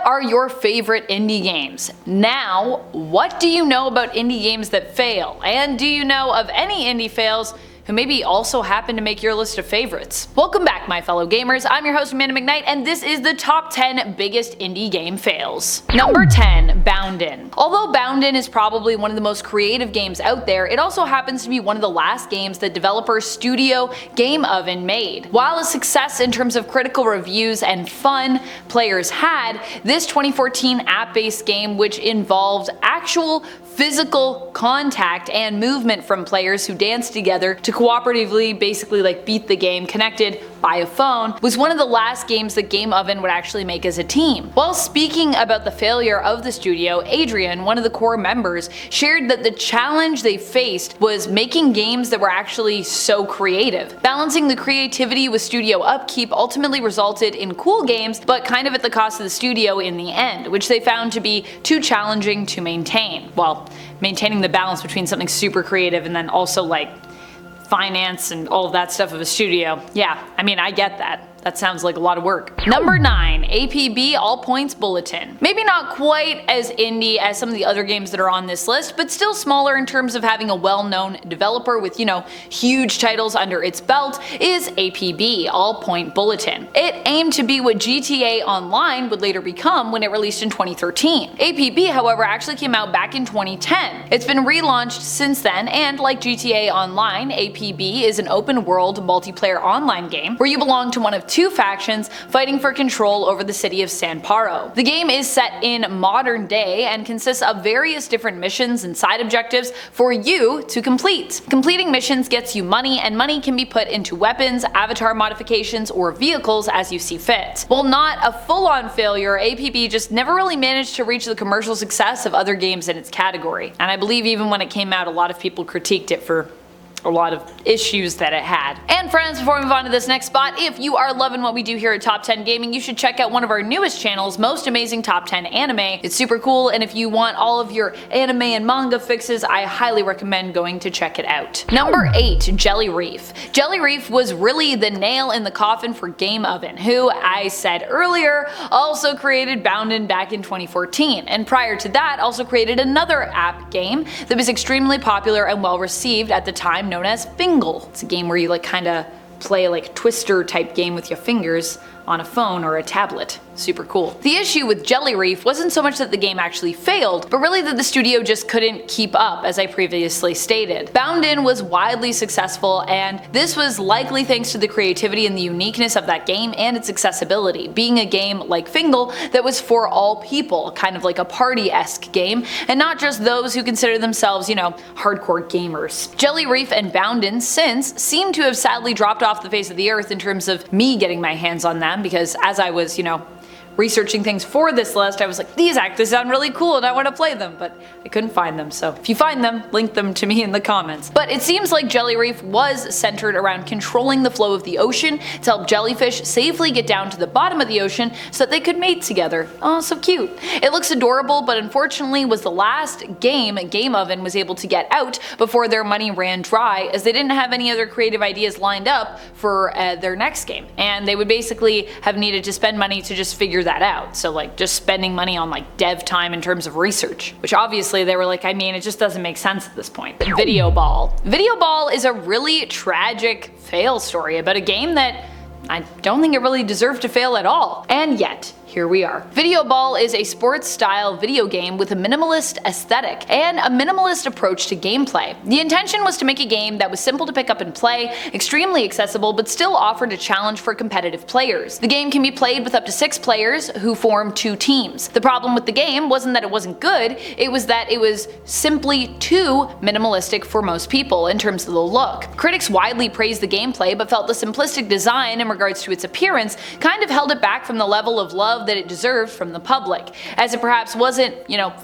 are your favorite indie games? Now, what do you know about indie games that fail? And do you know of any indie fails who maybe also happen to make your list of favorites? Welcome back, my fellow gamers. I'm your host, Amanda McKnight, and this is the top 10 biggest indie game fails. Number 10, Boundin. Although Boundin is probably one of the most creative games out there, it also happens to be one of the last games that developer studio Game Oven made. While a success in terms of critical reviews and fun players had, this 2014 app-based game, which involved actual physical contact and movement from players who dance together to cooperatively basically beat the game connected by a phone, was one of the last games that Game Oven would actually make as a team. While speaking about the failure of the studio, Adrian, one of the core members, shared that the challenge they faced was making games that were actually so creative. Balancing the creativity with studio upkeep ultimately resulted in cool games, but kind of at the cost of the studio in the end, which they found to be too challenging to maintain. Well, maintaining the balance between something super creative and then also finance and all of that stuff of a studio. Yeah, I mean, I get that. That sounds like a lot of work. Number 9, APB All Points Bulletin. Maybe not quite as indie as some of the other games that are on this list, but still smaller in terms of having a well-known developer with, huge titles under its belt, is APB All Point Bulletin. It aimed to be what GTA Online would later become when it released in 2013. APB, however, actually came out back in 2010. It's been relaunched since then, and like GTA Online, APB is an open-world multiplayer online game where you belong to one of two factions fighting for control over the city of San Paro. The game is set in modern day and consists of various different missions and side objectives for you to complete. Completing missions gets you money, and money can be put into weapons, avatar modifications, or vehicles as you see fit. While not a full-on failure, APB just never really managed to reach the commercial success of other games in its category. And I believe even when it came out, a lot of people critiqued it for a lot of issues that it had. And friends, before we move on to this next spot, if you are loving what we do here at Top 10 Gaming, you should check out one of our newest channels, Most Amazing Top 10 Anime. It's super cool, and if you want all of your anime and manga fixes, I highly recommend going to check it out. Number 8, Jelly Reef. Jelly Reef was really the nail in the coffin for Game Oven, who, I said earlier, also created Boundin back in 2014, and prior to that also created another app game that was extremely popular and well received at the time, known as Fingal. It's a game where you kinda play Twister type game with your fingers on a phone or a tablet. Super cool. The issue with Jelly Reef wasn't so much that the game actually failed, but really that the studio just couldn't keep up, as I previously stated. Boundin was widely successful, and this was likely thanks to the creativity and the uniqueness of that game and its accessibility, being a game like Fingal that was for all people, kind of like a party-esque game, and not just those who consider themselves, hardcore gamers. Jelly Reef and Boundin since seem to have sadly dropped off the face of the earth in terms of me getting my hands on them, because as I was, researching things for this list, I was like, these actually sound really cool and I want to play them, but I couldn't find them, so if you find them, link them to me in the comments. But it seems like Jelly Reef was centered around controlling the flow of the ocean to help jellyfish safely get down to the bottom of the ocean so that they could mate together. Oh, so cute. It looks adorable, but unfortunately was the last game Game Oven was able to get out before their money ran dry, as they didn't have any other creative ideas lined up for their next game, and they would basically have needed to spend money to just figure that out. So just spending money on dev time in terms of research, which obviously they were it just doesn't make sense at this point. Video Ball. Video Ball is a really tragic fail story about a game that I don't think it really deserved to fail at all. And yet, here we are. Video Ball is a sports-style video game with a minimalist aesthetic and a minimalist approach to gameplay. The intention was to make a game that was simple to pick up and play, extremely accessible, but still offered a challenge for competitive players. The game can be played with up to 6 players who form 2 teams. The problem with the game wasn't that it wasn't good, it was that it was simply too minimalistic for most people in terms of the look. Critics widely praised the gameplay, but felt the simplistic design in regards to its appearance kind of held it back from the level of love that it deserved from the public, as it perhaps wasn't,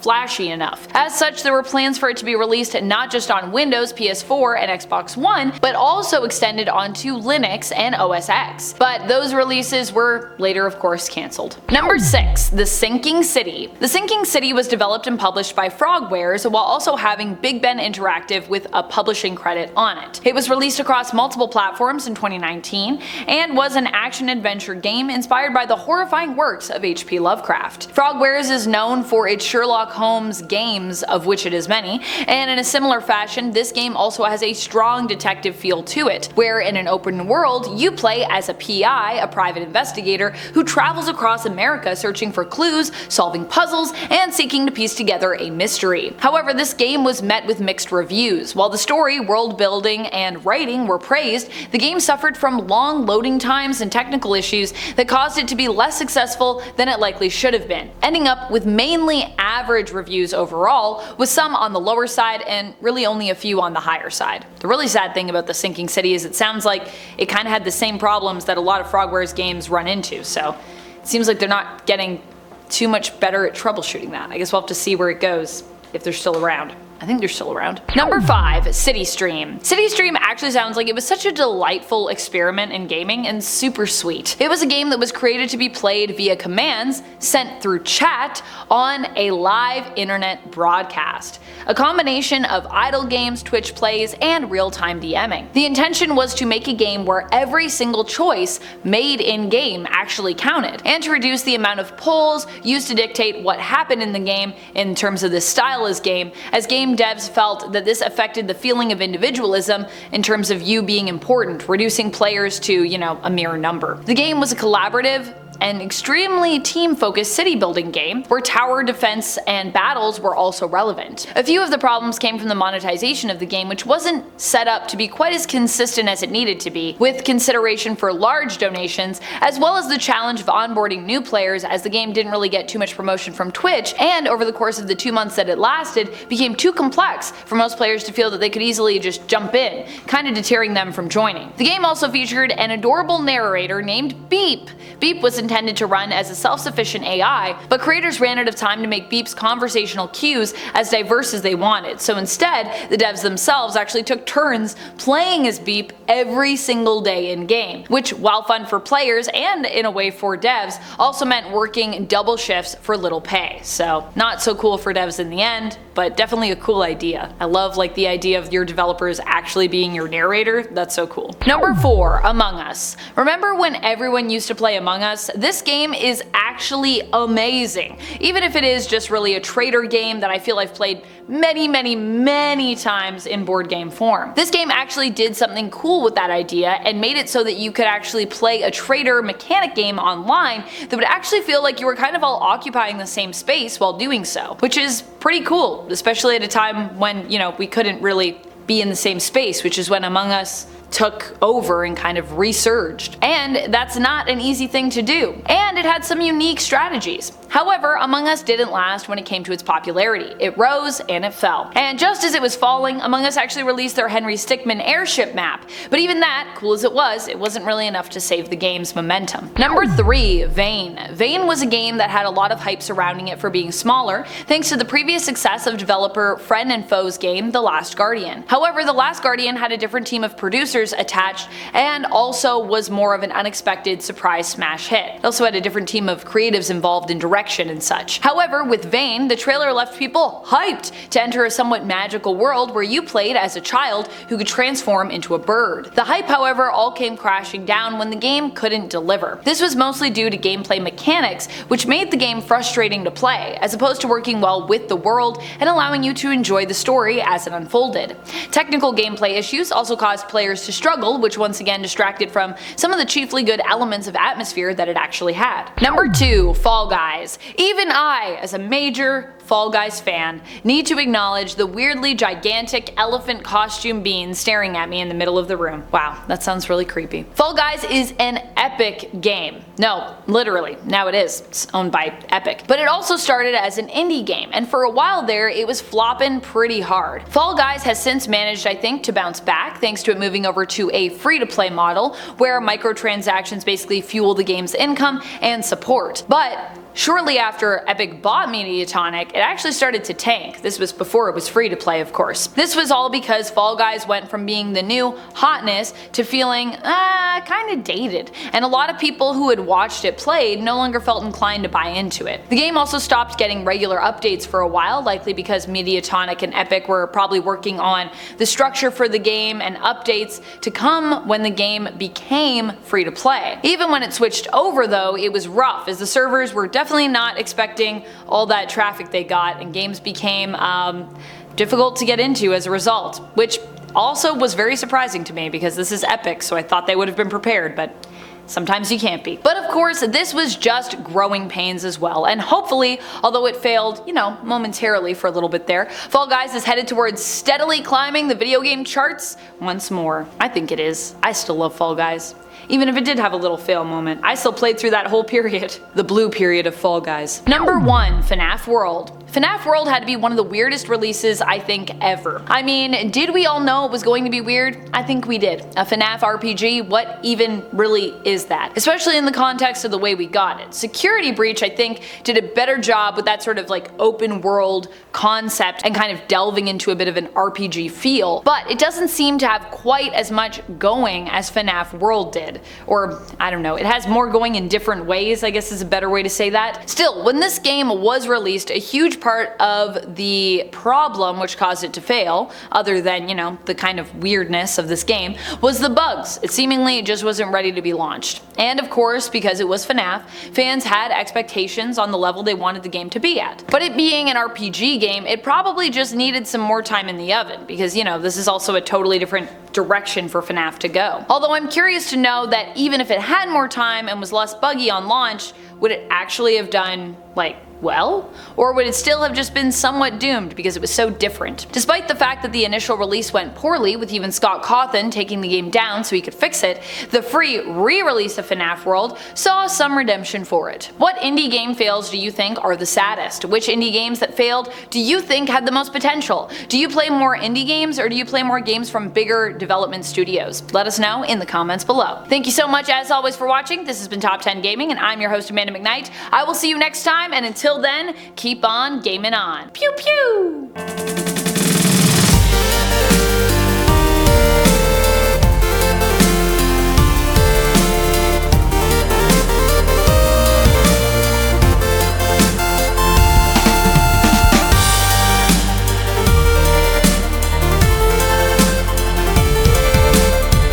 flashy enough. As such, there were plans for it to be released not just on Windows, PS4, and Xbox One, but also extended onto Linux and OS X. But those releases were later, of course, cancelled. Number 6, The Sinking City. The Sinking City was developed and published by Frogwares, while also having Big Ben Interactive with a publishing credit on it. It was released across multiple platforms in 2019, and was an action-adventure game inspired by the horrifying works works of H.P. Lovecraft. Frogwares is known for its Sherlock Holmes games, of which it is many, and in a similar fashion, this game also has a strong detective feel to it, where in an open world, you play as a PI, a private investigator, who travels across America searching for clues, solving puzzles, and seeking to piece together a mystery. However, this game was met with mixed reviews. While the story, world building, and writing were praised, the game suffered from long loading times and technical issues that caused it to be less successful than it likely should have been, ending up with mainly average reviews overall, with some on the lower side and really only a few on the higher side. The really sad thing about the Sinking City is it sounds like it kind of had the same problems that a lot of Frogwares games run into, so it seems like they're not getting too much better at troubleshooting that. I guess we'll have to see where it goes, if they're still around. I think they're still around. Number 5, City Stream. City Stream actually sounds like it was such a delightful experiment in gaming and super sweet. It was a game that was created to be played via commands sent through chat on a live internet broadcast. A combination of idle games, Twitch plays, and real-time DMing. The intention was to make a game where every single choice made in-game actually counted, and to reduce the amount of polls used to dictate what happened in the game in terms of the style as game, as game devs felt that this affected the feeling of individualism in terms of you being important, reducing players to, a mere number. The game was a collaborative an extremely team-focused city-building game, where tower defense and battles were also relevant. A few of the problems came from the monetization of the game, which wasn't set up to be quite as consistent as it needed to be, with consideration for large donations, as well as the challenge of onboarding new players, as the game didn't really get too much promotion from Twitch, and over the course of the 2 months that it lasted, became too complex for most players to feel that they could easily just jump in, kinda deterring them from joining. The game also featured an adorable narrator named Beep. Beep was intended to run as a self-sufficient AI, but creators ran out of time to make Beep's conversational cues as diverse as they wanted, so instead, the devs themselves actually took turns playing as Beep every single day in-game, which, while fun for players and in a way for devs, also meant working double shifts for little pay. So not so cool for devs in the end, but definitely a cool idea. I love the idea of your developers actually being your narrator. That's so cool. Number 4, Among Us. Remember when everyone used to play Among Us? This game is actually amazing. Even if it is just really a trader game that I feel I've played many times in board game form. This game actually did something cool with that idea and made it so that you could actually play a trader mechanic game online that would actually feel like you were kind of all occupying the same space while doing so, which is pretty cool, especially at a time when, we couldn't really be in the same space, which is when Among Us took over and kind of resurged. And that's not an easy thing to do. And it had some unique strategies. However, Among Us didn't last when it came to its popularity. It rose and it fell. And just as it was falling, Among Us actually released their Henry Stickmin airship map. But even that, cool as it wasn't really enough to save the game's momentum. Number 3, Vayne. Vayne was a game that had a lot of hype surrounding it for being smaller, thanks to the previous success of developer Friend and Foe's game, The Last Guardian. However, The Last Guardian had a different team of producers attached and also was more of an unexpected surprise smash hit. It also had a different team of creatives involved in direction and such. However, with Vayne, the trailer left people hyped to enter a somewhat magical world where you played as a child who could transform into a bird. The hype, however, all came crashing down when the game couldn't deliver. This was mostly due to gameplay mechanics, which made the game frustrating to play, as opposed to working well with the world and allowing you to enjoy the story as it unfolded. Technical gameplay issues also caused players to struggle, which once again distracted from some of the chiefly good elements of atmosphere that it actually had. Number 2, Fall Guys. Even I, as a major Fall Guys fan, need to acknowledge the weirdly gigantic elephant costume being staring at me in the middle of the room. Wow, that sounds really creepy. Fall Guys is an epic game. No, literally, now it is. It's owned by Epic. But it also started as an indie game, and for a while there, it was flopping pretty hard. Fall Guys has since managed, I think, to bounce back, thanks to it moving over to a free-to-play model, where microtransactions basically fuel the game's income and support. But Shortly after Epic bought Mediatonic, it actually started to tank. This was before it was free to play, of course. This was all because Fall Guys went from being the new hotness to feeling kinda dated, and a lot of people who had watched it played no longer felt inclined to buy into it. The game also stopped getting regular updates for a while, likely because Mediatonic and Epic were probably working on the structure for the game and updates to come when the game became free to play. Even when it switched over though, it was rough, as the servers were definitely not expecting all that traffic they got, and games became difficult to get into as a result, which also was very surprising to me because this is Epic, so I thought they would have been prepared, but sometimes you can't be. But of course, this was just growing pains as well, and hopefully, although it failed, momentarily for a little bit there, Fall Guys is headed towards steadily climbing the video game charts once more. I think it is. I still love Fall Guys. Even if it did have a little fail moment, I still played through that whole period. The blue period of Fall Guys. Number 1. FNaF World. FNaF World had to be one of the weirdest releases I think ever. I mean, did we all know it was going to be weird? I think we did. A FNaF RPG, what even really is that? Especially in the context of the way we got it. Security Breach, I think, did a better job with that sort of like open world concept and kind of delving into a bit of an RPG feel, but it doesn't seem to have quite as much going as FNaF World did. Or, I don't know, it has more going in different ways, I guess is a better way to say that. Still, when this game was released, a huge part of the problem which caused it to fail, other than, the kind of weirdness of this game, was the bugs. It seemingly just wasn't ready to be launched. And of course, because it was FNaF, fans had expectations on the level they wanted the game to be at. But it being an RPG game, it probably just needed some more time in the oven, because this is also a totally different direction for FNaF to go. Although I'm curious to know that even if it had more time and was less buggy on launch, would it actually have done, well? Or would it still have just been somewhat doomed because it was so different? Despite the fact that the initial release went poorly, with even Scott Cawthon taking the game down so he could fix it, the free re-release of FNaF World saw some redemption for it. What indie game fails do you think are the saddest? Which indie games that failed do you think had the most potential? Do you play more indie games, or do you play more games from bigger development studios? Let us know in the comments below. Thank you so much as always for watching. This has been Top 10 Gaming, and I'm your host Amanda McKnight. I will see you next time, and until then, keep on gaming on. Pew pew!